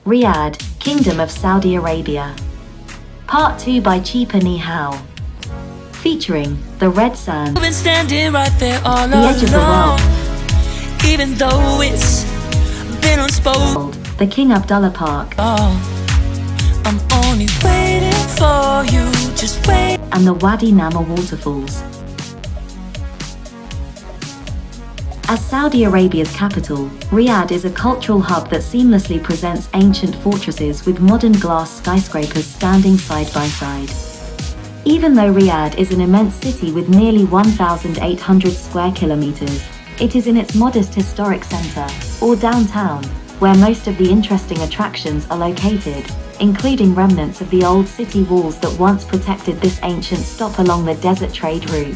Riyadh, Kingdom of Saudi Arabia. Part 2 by Cheeper. Featuring the red sand, I've been standing right there all the edge of the along, world, even though it's been unspoken. the King Abdullah Park, I'm only waiting for you, just wait. and the Wadi Namar waterfalls. As Saudi Arabia's capital, Riyadh is a cultural hub that seamlessly presents ancient fortresses with modern glass skyscrapers standing side by side. Even though Riyadh is an immense city with nearly 1,800 square kilometers, it is in its modest historic center, or downtown, where most of the interesting attractions are located, including remnants of the old city walls that once protected this ancient stop along the desert trade route.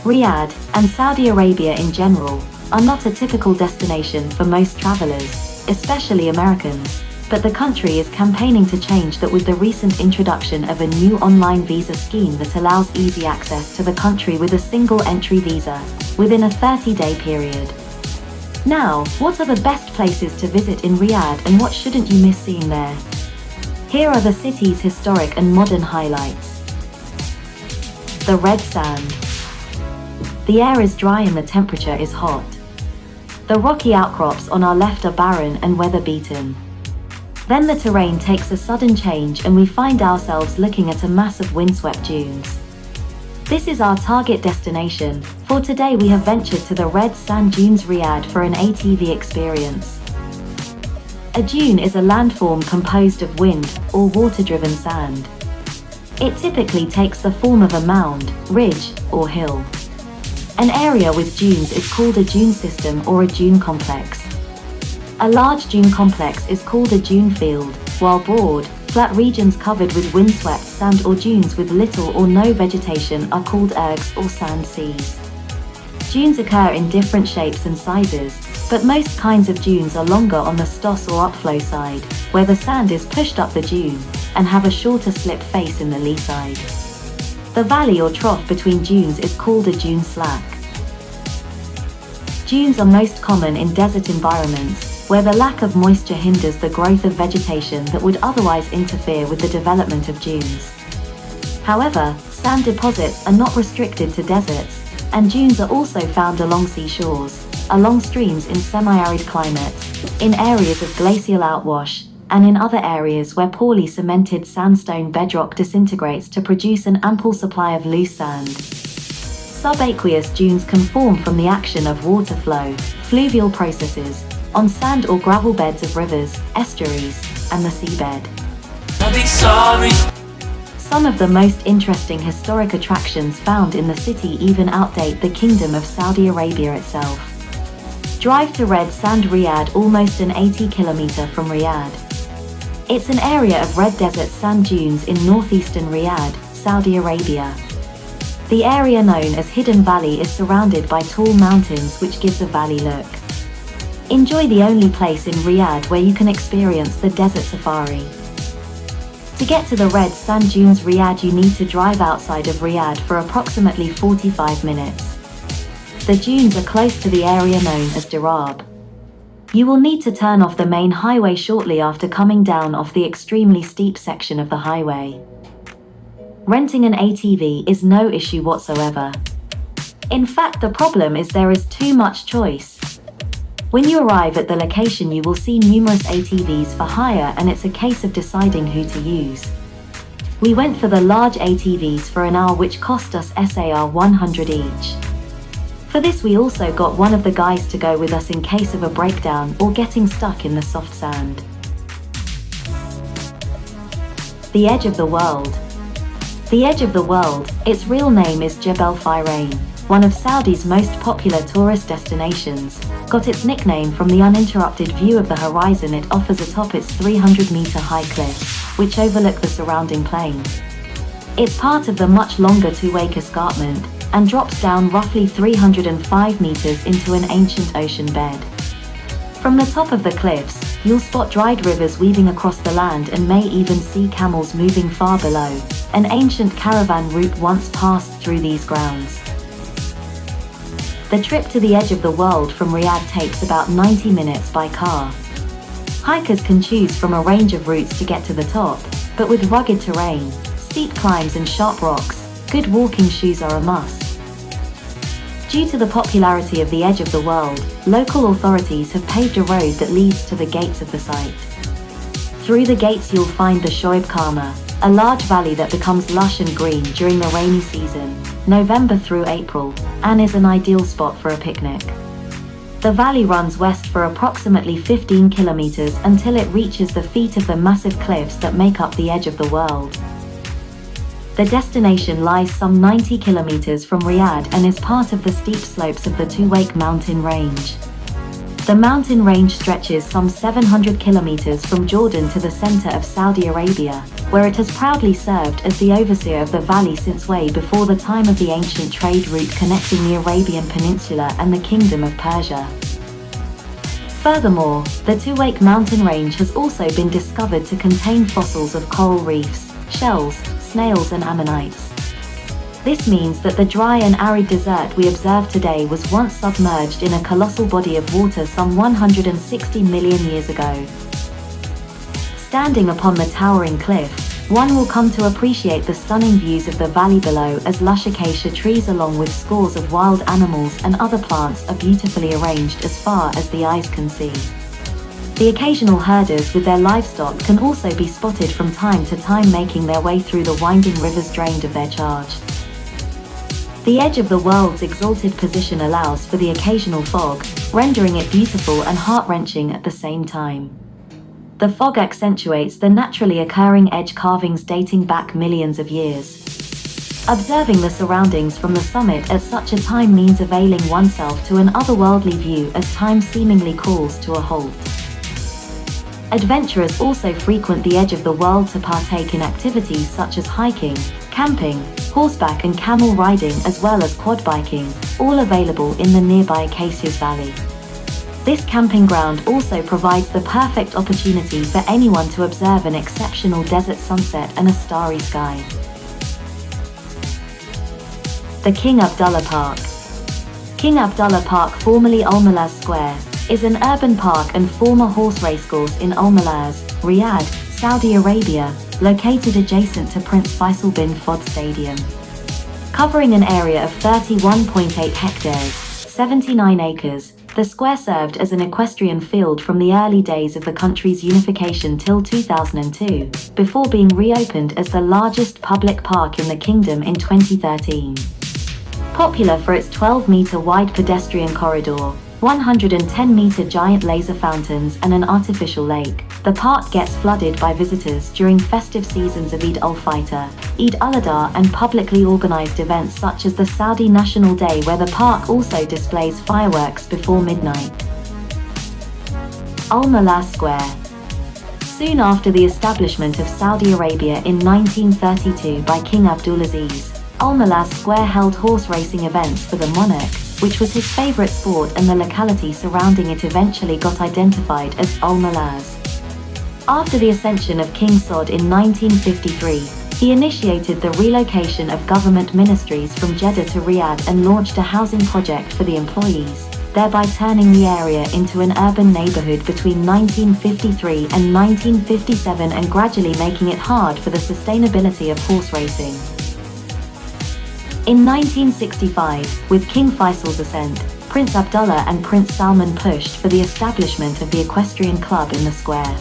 Riyadh, and Saudi Arabia in general, are not a typical destination for most travelers, especially Americans, but the country is campaigning to change that with the recent introduction of a new online visa scheme that allows easy access to the country with a single entry visa, within a 30-day period. Now, what are the best places to visit in Riyadh and what shouldn't you miss seeing there? Here are the city's historic and modern highlights. The red sand. The air is dry and the temperature is hot. The rocky outcrops on our left are barren and weather-beaten. Then the terrain takes a sudden change and we find ourselves looking at a mass of windswept dunes. This is our target destination. For today we have ventured to the red sand dunes Riyadh for an ATV experience. A dune is a landform composed of wind or water-driven sand. It typically takes the form of a mound, ridge, or hill. An area with dunes is called a dune system or a dune complex. A large dune complex is called a dune field, while broad, flat regions covered with windswept sand or dunes with little or no vegetation are called ergs or sand seas. Dunes occur in different shapes and sizes, but most kinds of dunes are longer on the stoss or upflow side, where the sand is pushed up the dune, and have a shorter slip face in the lee side. The valley or trough between dunes is called a dune slack. Dunes are most common in desert environments, where the lack of moisture hinders the growth of vegetation that would otherwise interfere with the development of dunes. However, sand deposits are not restricted to deserts, and dunes are also found along seashores, along streams in semi-arid climates, in areas of glacial outwash, and in other areas where poorly cemented sandstone bedrock disintegrates to produce an ample supply of loose sand. Subaqueous dunes can form from the action of water flow, fluvial processes, on sand or gravel beds of rivers, estuaries, and the seabed. I'll be sorry. Some of the most interesting historic attractions found in the city even outdate the Kingdom of Saudi Arabia itself. Drive to Red Sand Riyadh, almost an 80-kilometer from Riyadh. It's an area of red desert sand dunes in northeastern Riyadh, Saudi Arabia. The area known as Hidden Valley is surrounded by tall mountains which gives a valley look. Enjoy the only place in Riyadh where you can experience the desert safari. To get to the red sand dunes Riyadh you need to drive outside of Riyadh for approximately 45 minutes. The dunes are close to the area known as Darab. You will need to turn off the main highway shortly after coming down off the extremely steep section of the highway. Renting an ATV is no issue whatsoever. In fact, the problem is there is too much choice. When you arrive at the location you will see numerous ATVs for hire and it's a case of deciding who to use. We went for the large ATVs for an hour which cost us SAR 100 each. For this we also got one of the guys to go with us in case of a breakdown or getting stuck in the soft sand. The Edge of the World. The Edge of the World, its real name is Jebel Firain, one of Saudi's most popular tourist destinations, got its nickname from the uninterrupted view of the horizon it offers atop its 300-meter high cliffs, which overlook the surrounding plain. It's part of the much longer two-acre escarpment, and drops down roughly 305 meters into an ancient ocean bed. From the top of the cliffs, you'll spot dried rivers weaving across the land and may even see camels moving far below. An ancient caravan route once passed through these grounds. The trip to the edge of the world from Riyadh takes about 90 minutes by car. Hikers can choose from a range of routes to get to the top, but with rugged terrain, steep climbs and sharp rocks, good walking shoes are a must. Due to the popularity of the edge of the world, local authorities have paved a road that leads to the gates of the site. Through the gates you'll find the Shoaib Khama, a large valley that becomes lush and green during the rainy season, November through April, and is an ideal spot for a picnic. The valley runs west for approximately 15 kilometers until it reaches the feet of the massive cliffs that make up the edge of the world. The destination lies some 90 kilometers from Riyadh and is part of the steep slopes of the Tuwaiq mountain range. The mountain range stretches some 700 kilometers from Jordan to the center of Saudi Arabia, where it has proudly served as the overseer of the valley since way before the time of the ancient trade route connecting the Arabian Peninsula and the Kingdom of Persia. Furthermore, the Tuwaiq mountain range has also been discovered to contain fossils of coral reefs, shells, snails and ammonites. This means that the dry and arid desert we observe today was once submerged in a colossal body of water some 160 million years ago. Standing upon the towering cliff, one will come to appreciate the stunning views of the valley below as lush acacia trees along with scores of wild animals and other plants are beautifully arranged as far as the eyes can see. The occasional herders with their livestock can also be spotted from time to time making their way through the winding rivers drained of their charge. The edge of the world's exalted position allows for the occasional fog, rendering it beautiful and heart-wrenching at the same time. The fog accentuates the naturally occurring edge carvings dating back millions of years. Observing the surroundings from the summit at such a time means availing oneself to an otherworldly view as time seemingly calls to a halt. Adventurers also frequent the edge of the world to partake in activities such as hiking, camping, horseback and camel riding as well as quad biking, all available in the nearby Acacias Valley. This camping ground also provides the perfect opportunity for anyone to observe an exceptional desert sunset and a starry sky. The King Abdullah Park. King Abdullah Park, formerly Al Malaz Square, is an urban park and former horse racecourse in Al Malaz, Riyadh, Saudi Arabia, located adjacent to Prince Faisal bin Fahd Stadium. Covering an area of 31.8 hectares, 79 acres, the square served as an equestrian field from the early days of the country's unification till 2002, before being reopened as the largest public park in the kingdom in 2013. Popular for its 12-meter wide pedestrian corridor, 110-meter giant laser fountains and an artificial lake, the park gets flooded by visitors during festive seasons of Eid al-Fitr, Eid al-Adha and publicly organized events such as the Saudi National Day, where the park also displays fireworks before midnight. Al Malaz Square. Soon after the establishment of Saudi Arabia in 1932 by King Abdulaziz, Al Malaz Square held horse racing events for the monarch, which was his favorite sport, and the locality surrounding it eventually got identified as Al Malaz. After the ascension of King Saud in 1953, he initiated the relocation of government ministries from Jeddah to Riyadh and launched a housing project for the employees, thereby turning the area into an urban neighborhood between 1953 and 1957 and gradually making it hard for the sustainability of horse racing. In 1965, with King Faisal's ascent, Prince Abdullah and Prince Salman pushed for the establishment of the Equestrian Club in the square.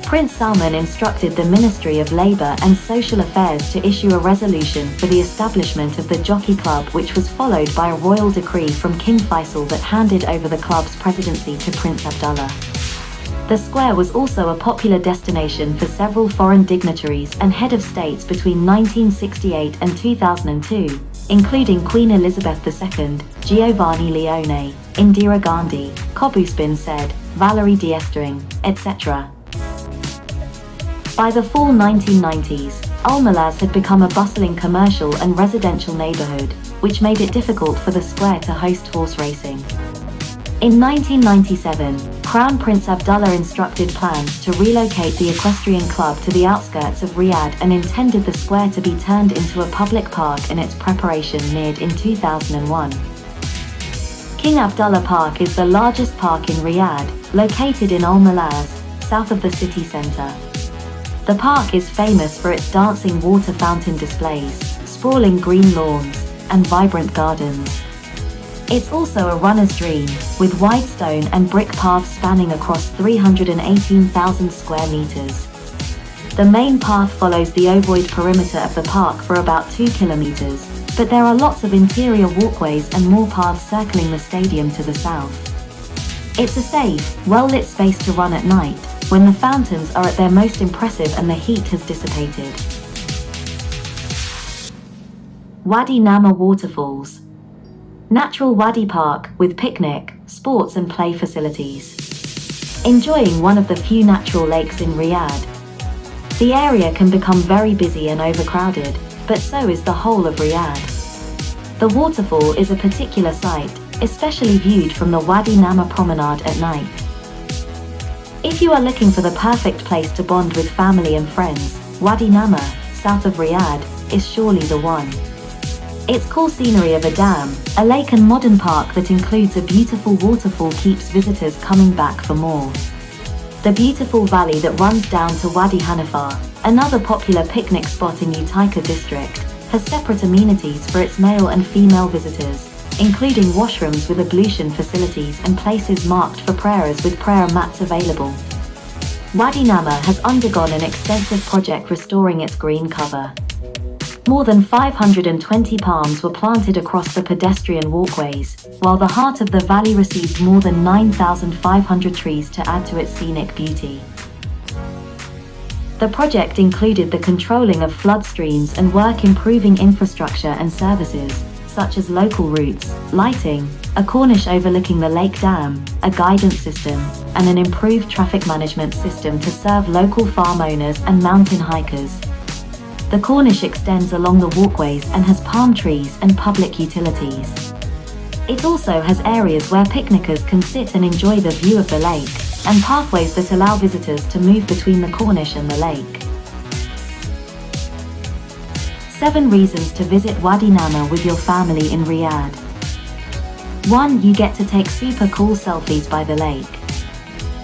Prince Salman instructed the Ministry of Labour and Social Affairs to issue a resolution for the establishment of the Jockey Club, which was followed by a royal decree from King Faisal that handed over the club's presidency to Prince Abdullah. The square was also a popular destination for several foreign dignitaries and head of states between 1968 and 2002, including Queen Elizabeth II, Giovanni Leone, Indira Gandhi, Qaboos bin Said, Valerie Diestering, etc. By the fall 1990s, Al Malaz had become a bustling commercial and residential neighborhood, which made it difficult for the square to host horse racing. In 1997, Crown Prince Abdullah instructed plans to relocate the Equestrian Club to the outskirts of Riyadh and intended the square to be turned into a public park, and its preparation neared in 2001. King Abdullah Park is the largest park in Riyadh, located in Al Malaz, south of the city center. The park is famous for its dancing water fountain displays, sprawling green lawns, and vibrant gardens. It's also a runner's dream, with wide stone and brick paths spanning across 318,000 square meters. The main path follows the ovoid perimeter of the park for about 2 kilometers, but there are lots of interior walkways and more paths circling the stadium to the south. It's a safe, well-lit space to run at night, when the fountains are at their most impressive and the heat has dissipated. Wadi Namar Waterfalls. Natural Wadi Park with picnic, sports and play facilities. Enjoying one of the few natural lakes in Riyadh. The area can become very busy and overcrowded, but so is the whole of Riyadh. The waterfall is a particular sight, especially viewed from the Wadi Namar promenade at night. If you are looking for the perfect place to bond with family and friends, Wadi Namar, south of Riyadh, is surely the one. Its cool scenery of a dam, a lake and modern park that includes a beautiful waterfall keeps visitors coming back for more. The beautiful valley that runs down to Wadi Hanifa, another popular picnic spot in Utica district, has separate amenities for its male and female visitors, including washrooms with ablution facilities and places marked for prayers with prayer mats available. Wadi Namar has undergone an extensive project restoring its green cover. More than 520 palms were planted across the pedestrian walkways, while the heart of the valley received more than 9,500 trees to add to its scenic beauty. The project included the controlling of flood streams and work improving infrastructure and services, such as local routes, lighting, a corniche overlooking the lake dam, a guidance system, and an improved traffic management system to serve local farm owners and mountain hikers. The corniche extends along the walkways and has palm trees and public utilities. It also has areas where picnickers can sit and enjoy the view of the lake, and pathways that allow visitors to move between the corniche and the lake. 7 reasons to visit Wadi Namar with your family in Riyadh. 1. You get to take super cool selfies by the lake,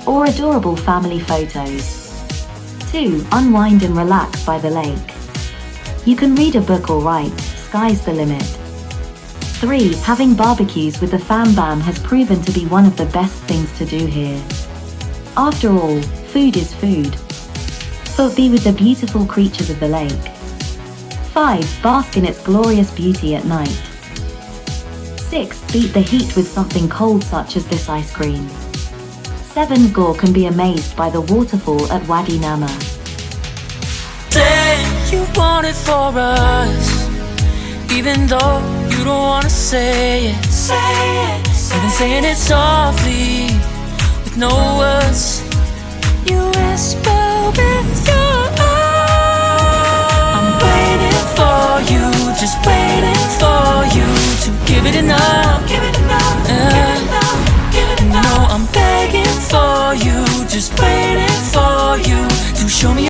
or adorable family photos. 2. Unwind and relax by the lake. You can read a book or write, sky's the limit. 3. Having barbecues with the fam bam has proven to be one of the best things to do here. After all, food is food. 4. Be with the beautiful creatures of the lake. 5. Bask in its glorious beauty at night. 6. Beat the heat with something cold such as this ice cream. 7. Go can be amazed by the waterfall at Wadi Namar. Say you want it for us, even though you don't wanna say it. Even saying it softly, with no words. You whisper with your eyes. I'm waiting for you, just waiting for you to give it enough. No, I'm begging for you, just waiting for you to show me.